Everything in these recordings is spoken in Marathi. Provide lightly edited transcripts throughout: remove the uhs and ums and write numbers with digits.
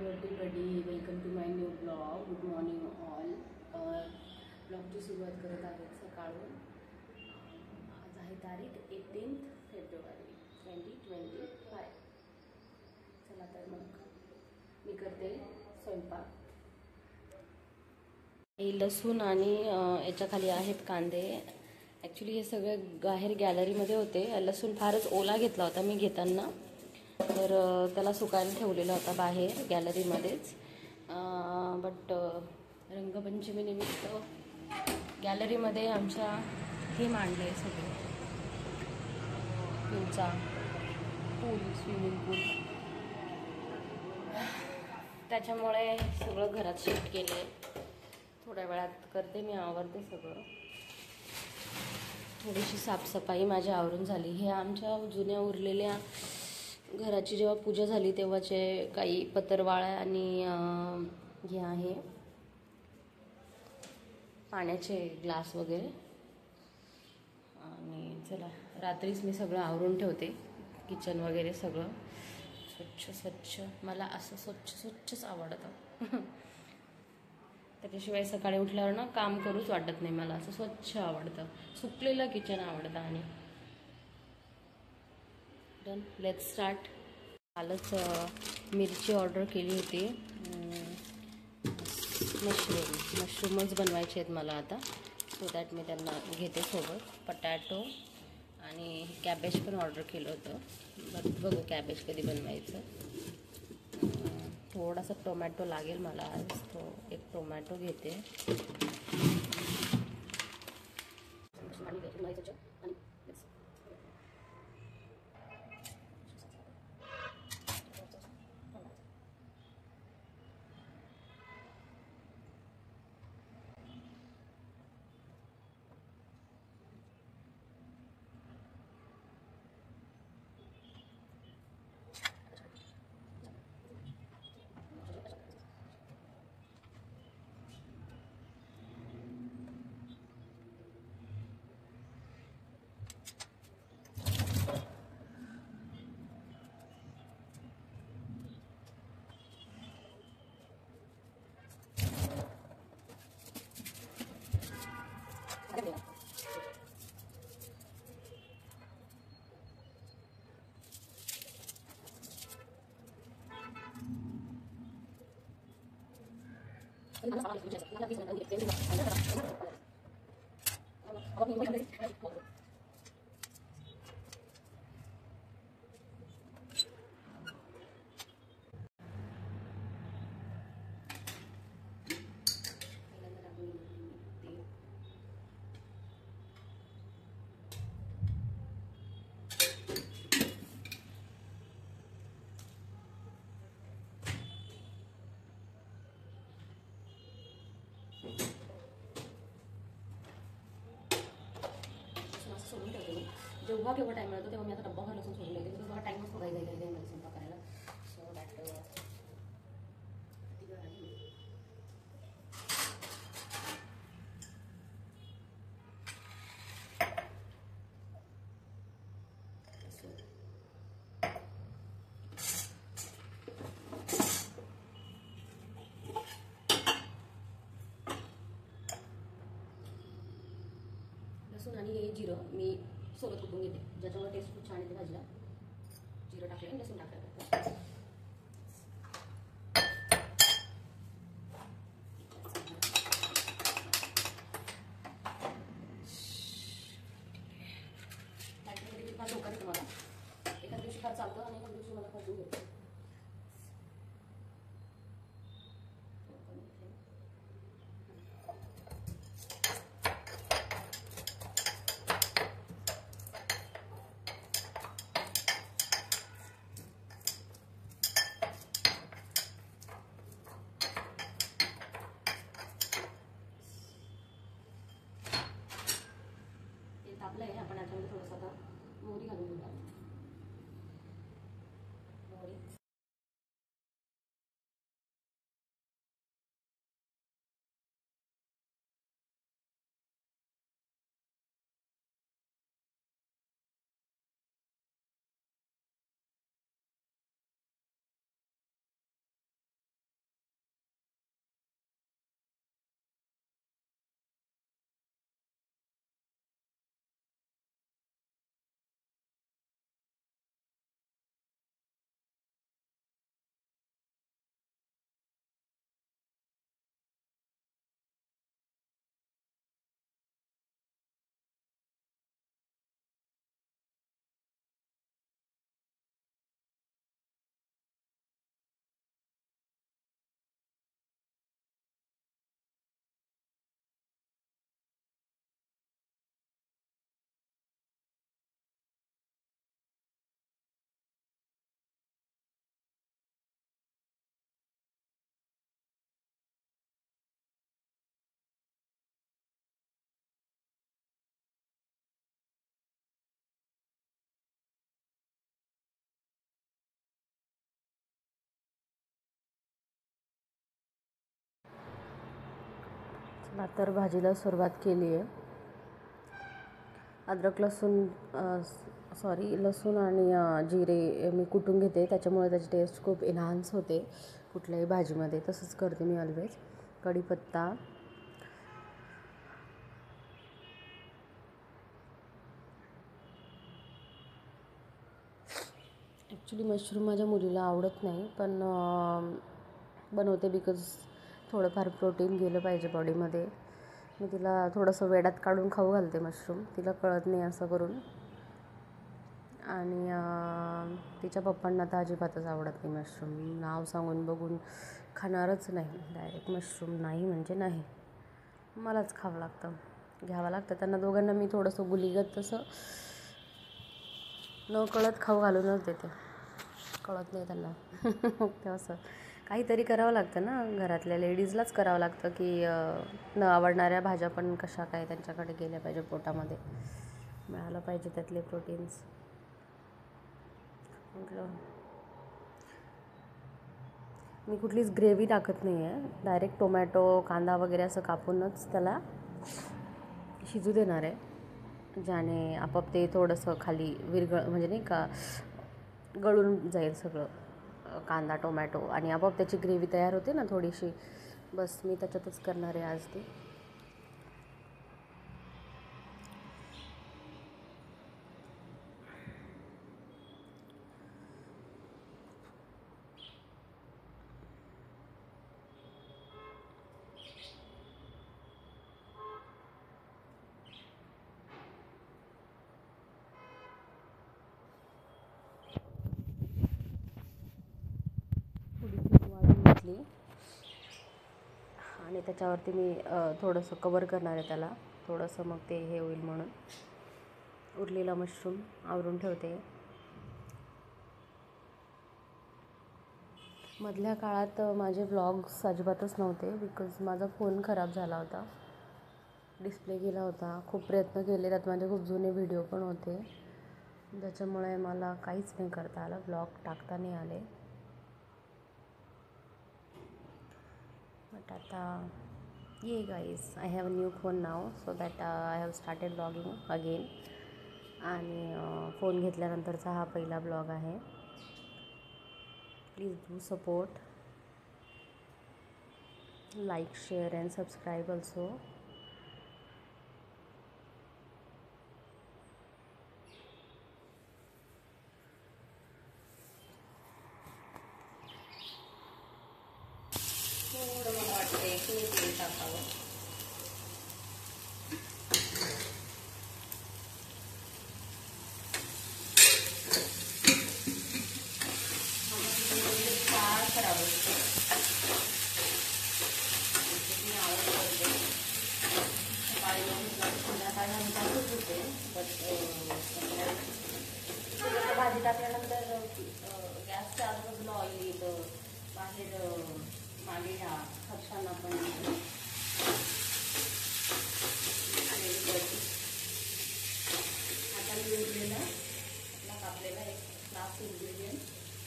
Everybody, welcome to my new blog. Good morning all. ब्लॉगची सुरुवात करत आहेत सकाळून. आज आहे तारीख 18 फेब्रुवारी 2025. चला तर मग मी करते स्वयंपाक. लसूण आणि याच्या खाली आहेत कांदे. ॲक्च्युली हे सगळे बाहेर गॅलरीमध्ये होते. लसूण फारच ओला घेतला होता मी घेताना, तर त्याला सुकायला ठेवलेला होता बाहेर गॅलरीमध्येच. बट रंगपंचमीनिमित्त गॅलरीमध्ये आमच्या हे मांडले सगळे, तुमचा पूल, स्विमिंग पूल. त्याच्यामुळे सगळं घरात शिफ्ट केले. थोड्या वेळात करते मी, आवरते सगळं. थोडीशी साफसफाई माझी आवरून झाली. हे आमच्या जुन्या उरलेल्या घराची जेव्हा पूजा झाली तेव्हाचे काही पत्रवाळ्या आणि हे आहे पाण्याचे ग्लास वगैरे. आणि चला, रात्रीच मी सगळं आवरून ठेवते, किचन वगैरे सगळं स्वच्छ स्वच्छ. मला असं स्वच्छच आवडतं. त्याच्याशिवाय सकाळी उठल्यावर ना काम करूच वाटत नाही. मला असं स्वच्छ आवडतं, सुकलेलं किचन आवडतं. आणि डन, लेट्स स्टार्ट. कालच मिरची ऑर्डर केली होती. मशरूमच बनवायचे आहेत मला आता, सो दॅट मी त्यांना घेते सोबत. पटॅटो आणि कॅबेज पण ऑर्डर केलं होतं. बघू कॅबेज कधी बनवायचं. थोडासा टोमॅटो लागेल मला आज, तो एक टोमॅटो घेते. सोडून ठेवते मी. जेव्हा केव्हा टाईम मिळतो तेव्हा मी आता डब्बा लसूण सोडून ठेवते. तर बघा टाईमच बघायला जाईल मला स्वयंपाक करायला. सो दॅट लसूण आणि हे जिरं मी सोबत कुटून घेते, ज्याच्यामुळे टेस्ट खूप छान येते भाजीला. जिरं टाकले आणि लसूण टाकलं. फार धोका देतो मला. एखाद्या दिवशी फार चालतं आणि एखाद्या दिवशी मला फार दूर येतं. तर भाजीला सुरुवात केली आहे. अद्रक लसूण लसूण आणि जिरे मी कुटून घेते, त्याच्यामुळे त्याची टेस्ट खूप एन्हान्स होते कुठल्याही भाजीमध्ये. तसंच करते मी ऑलवेज. कढीपत्ता, ॲक्च्युली मशरूम माझ्या मुलीला आवडत नाही, पण बनवते बिकॉज थोडंफार प्रोटीन गेलं पाहिजे बॉडीमध्ये. मी तिला थोडंसं वेडात काढून खाऊ घालते मशरूम, तिला कळत नाही असं करून. आणि तिच्या पप्पांना तर अजिबातच आवडत नाही मशरूम. नाव सांगून बघून खाणारच नाही, डायरेक्ट मशरूम नाही म्हणजे नाही. मलाच खावं लागतं, घ्यावं लागतं. त्यांना दोघांना मी थोडंसं गुलीगत तसं न कळत खाऊ घालूनच देते, कळत नाही त्यांना. ते असं काहीतरी करावं लागतं ना, घरातल्या लेडीजलाच करावं लागतं की न आवडणाऱ्या भाज्या पण कशा काय त्यांच्याकडे गेल्या पाहिजे, पोटामध्ये मिळालं पाहिजे त्यातले प्रोटीन्स. मी कुठलीच ग्रेव्ही टाकत नाही आहे, डायरेक्ट टोमॅटो कांदा वगैरे असं कापूनच त्याला शिजू देणार आहे, ज्याने आपोआप ते थोडंसं खाली म्हणजे नाही का गळून जाईल सगळं कांदा टोमॅटो, आणि आपोआप त्याची ग्रेव्ही तयार होते ना थोडीशी. बस मी त्याच्यातच करणार आहे आज ती. वाढून घेतली आणि त्याच्यावरती मी थोडंसं कवर करणार आहे त्याला, थोडंसं मग ते हे होईल म्हणून. उरलेला मशरूम आवरून ठेवते. मधल्या काळात माझे व्लॉग्स अजिबातच नव्हते, बिकॉज माझा फोन खराब झाला होता, डिस्प्ले गेला होता. खूप प्रयत्न केले, त्यात माझे खूप जुने व्हिडिओ पण होते, ज्याच्यामुळे मला काहीच नाही करता आलं, व्लॉग टाकता नाही आले. बट आता ये guys, I have a new phone now, so that I have started vlogging again. आणि फोन घेतल्यानंतरचा हा पहिला व्लॉग आहे. Please do support, like, share and subscribe also. थोडं मला वाटते की तेल टाकावं. फार खराब असतो, मी आवड करते सकाळी संध्याकाळी आमच्यातच होते. बट भाजी टाकल्यानंतर गॅसच्या आजूबाजूला ऑइल येतं, बाहेर मागे ह्या फरशांना पण आता मी उरलेला आपला कापलेला एक लास्ट इन्ग्रेडियंट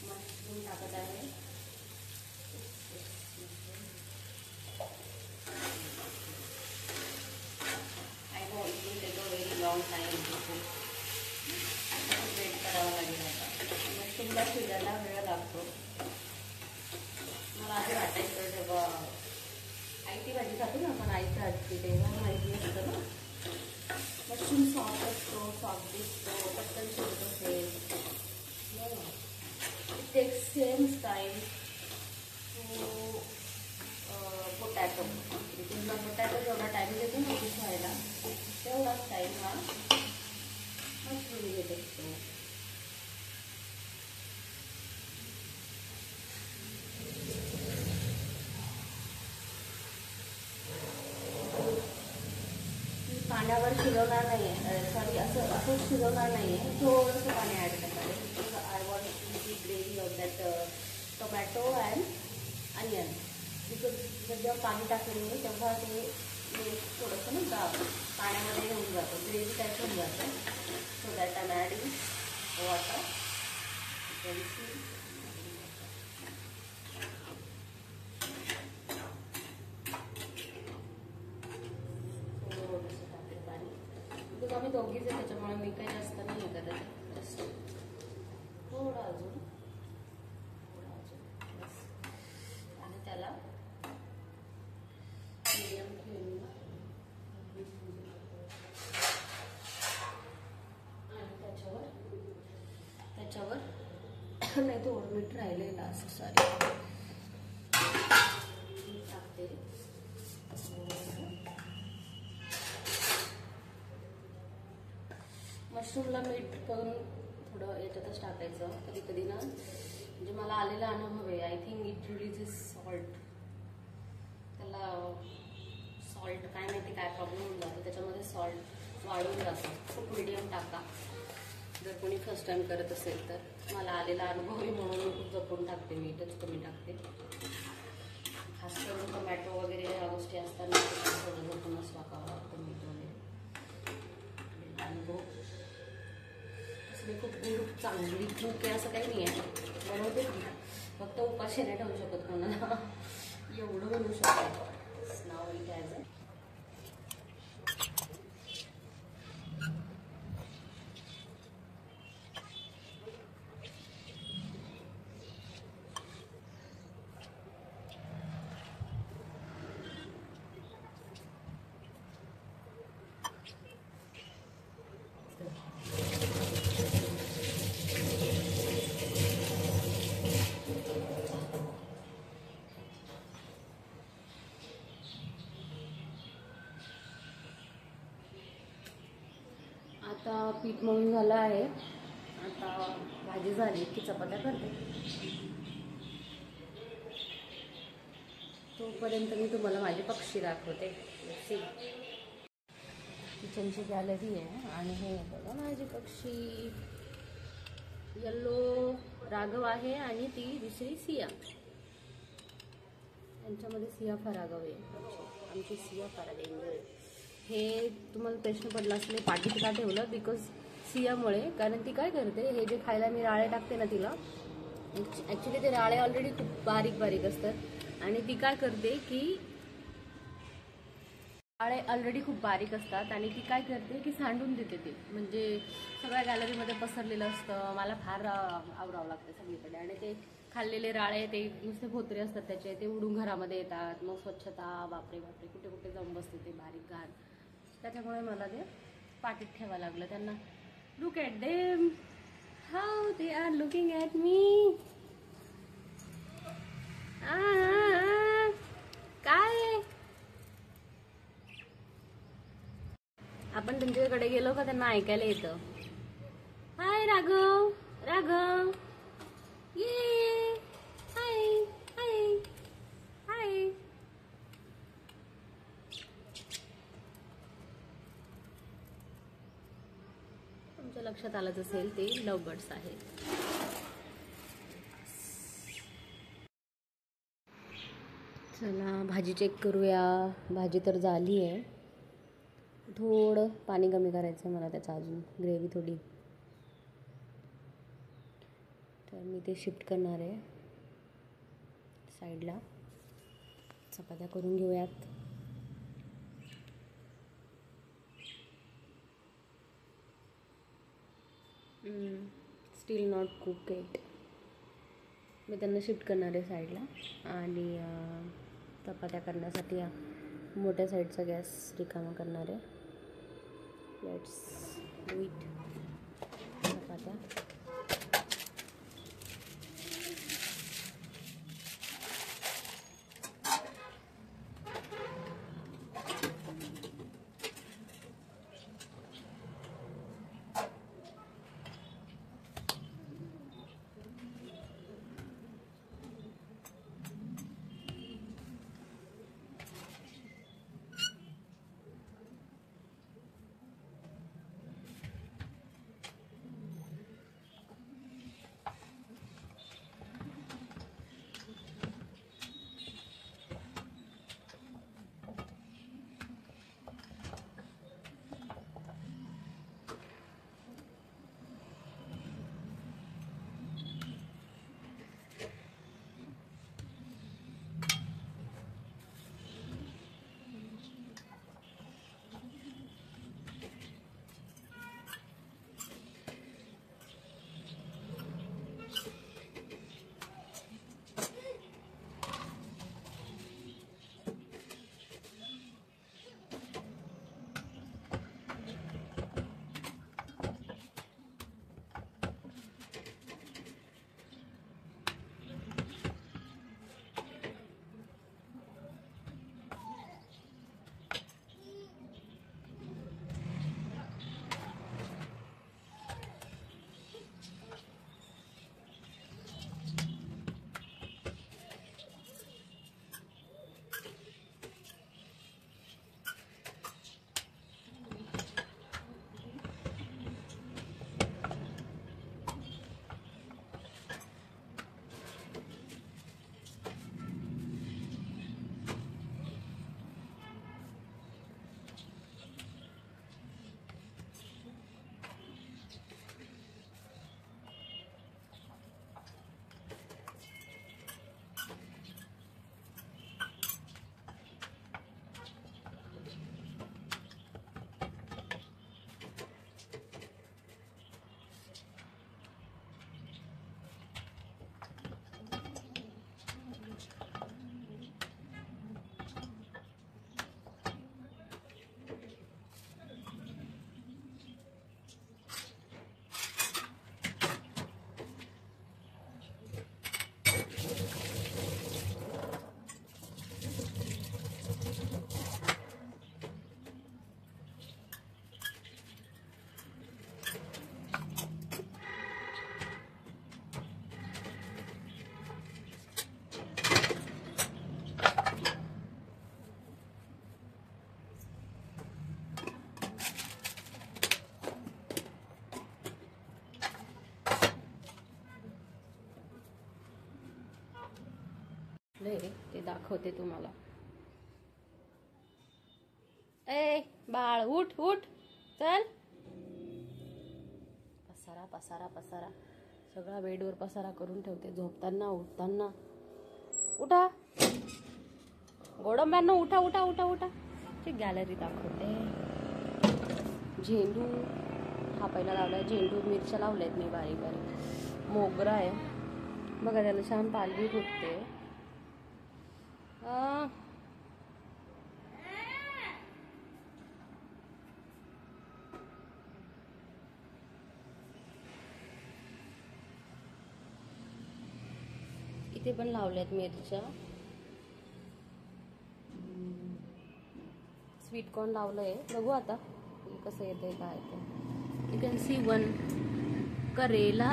मशरूम टाकत आहे. I know it will take a very long time, wait करावं लागेल. आता मशरूमला शिजायला वेळ लागतो. मला आधी वाटायचं जेव्हा आईची भाजी खाते ना आपण आईच्या हातची, तेव्हा माहिती असतं ना मशरूम सॉफ्ट असतो, सॉफ्ट दिसतो, पटकन शिजत असेल. It takes same time to potato. तुमचा पोटॅटो जेवढा टाईम घेतो ना शिजवायला, तेवढाच टाईम हा मशरूम घेत असतो. पाण्यावर शिजवणार नाही आहे, सॉरी असंच शिजवणार नाही आहे, थोडंसं पाणी ॲड करणार आहे. I want the gravy of that tomato and onion. Because जेव्हा पाणी टाकलं तेव्हा ते थोडंसं ना पाण्यामध्ये होऊन जातं, ग्रेव्ही टाईप होऊन जातं. So that I am adding water. दोघीच आहे त्याच्यामुळे मी काही जास्त नाही करत. जस्ट थोडं अजून बस. आणि त्याला मीडियम फ्लेमला आणि त्याच्यावर नाही थोडं मीठ राहिले लास्ट सॉरी टाकते. मशरूमला मीठ करून थोडं याच्यातच टाकायचं. कधी कधी ना म्हणजे मला आलेला अनुभव आहे. I think it releases salt. त्याला सॉल्ट काय माहिती काय प्रॉब्लेम होऊन जातो त्याच्यामध्ये. सॉल्ट वाढून जातं. खूप मीडियम टाका जर कोणी फर्स्ट टाइम करत असेल तर. मला आलेला अनुभव आहे म्हणून मी खूप जपून टाकते. मीठच कमी टाकते. खास करून टोमॅटो वगैरे या गोष्टी असताना थोडं जपूनच टाकावं लागतं मीठ वगैरे. अनुभव असं खूप चांगली खूप आहे असं काही नाही आहे. बनवते मी फक्त उपाशी नाही ठेवू शकत कोणाला. एवढं बनवू शकतो. नाव घ्यायचं. आता पीठ मळून झालं आहे. आता भाजी झाली की चपात्या करते. तोपर्यंत मी तुम्हाला माझे पक्षी दाखवते. किचनची गॅलरी आहे आणि हे बघा माझे पक्षी. येल्लो राघव आहे आणि ती दुसरी सिया. यांच्यामध्ये सिया फार राघव आहे. आमची सिया फार डेंजर आहे. हे तुम्हाला प्रश्न पडला असले पाठीत का ठेवलं. बिकॉज सियामुळे. कारण ती काय करते हे जे खायला मी राळे टाकते ना तिला. ॲक्च्युली ते राळे ऑलरेडी खूप बारीक बारीक असतात आणि ती काय करते की राळे ऑलरेडी खूप बारीक असतात आणि ती काय करते की सांडून देते ते. म्हणजे सगळ्या गॅलरीमध्ये पसरलेलं असतं. मला फार आवरावं लागतं सगळीकडे. आणि ते खाल्लेले राळे ते नुसते भोतरे असतात त्याचे. ते उडून घरामध्ये येतात. मग स्वच्छता बापरे बापरे कुठे कुठे जाऊन बसते ते बारीक घाण. त्याच्यामुळे मला ते पाठीत ठेवावं लागलं त्यांना. Look at them how they are looking at me. काय आपण त्यांच्याकडे गेलो का त्यांना ऐकायला येतं. हाय राघव राघव ये हाय हाय हाय. तुमच्या लक्षात आलंच असेल ते लव्ह बर्ड्स आहेत. चला भाजी चेक करूया. भाजी तर झाली आहे. थोडं पाणी कमी करायचं आहे मला त्याचं अजून. ग्रेव्ही थोडी. तर मी ते शिफ्ट करणार आहे साईडला. चपात्या करून घेऊयात. Still not cook it. मी त्यांना शिफ्ट करणार आहे साईडला. आणि चपात्या करण्यासाठी मोठ्या साईडचा गॅस रिकामा करणार आहे. Let's do it. चपात्या लावलंय ते दाखवते तुम्हाला. ए बाळ उठ उठ चल. पसारा पसारा पसारा सगळा बेडवर पसारा करून ठेवते. झोपताना उठताना. उठा गोडंब्यांना उठा उठा उठा उठा. ची गॅलरी दाखवते. झेंडू हा पहिला लावलाय. झेंडू मिरच्या लावल्यात मी बारीक बारीक. मोगरा आहे बघा, त्याला छान पालवी फुटते. इथे पण लावल्यात मिरच्या. स्वीट कॉर्न लावलंय. बघू आता कसं येतंय काय ते. You can see one karela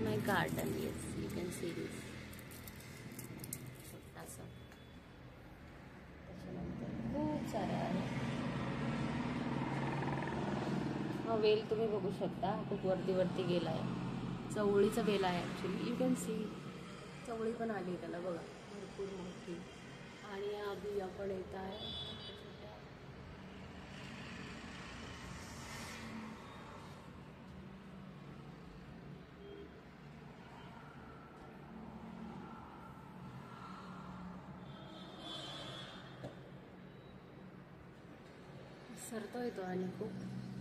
my garden. Yes you can see this. छोटासा त्याच्यानंतर खूप सारे आहे. हा वेल तुम्ही बघू शकता खूप वरती वरती गेलाय. चवळीचा वेल आहे ॲक्च्युली. यू कॅन सी चवळी पण आली त्याला बघा भरपूर मोठी. आणि या बिया पण येत आहे. सरतो येतो आणि खूप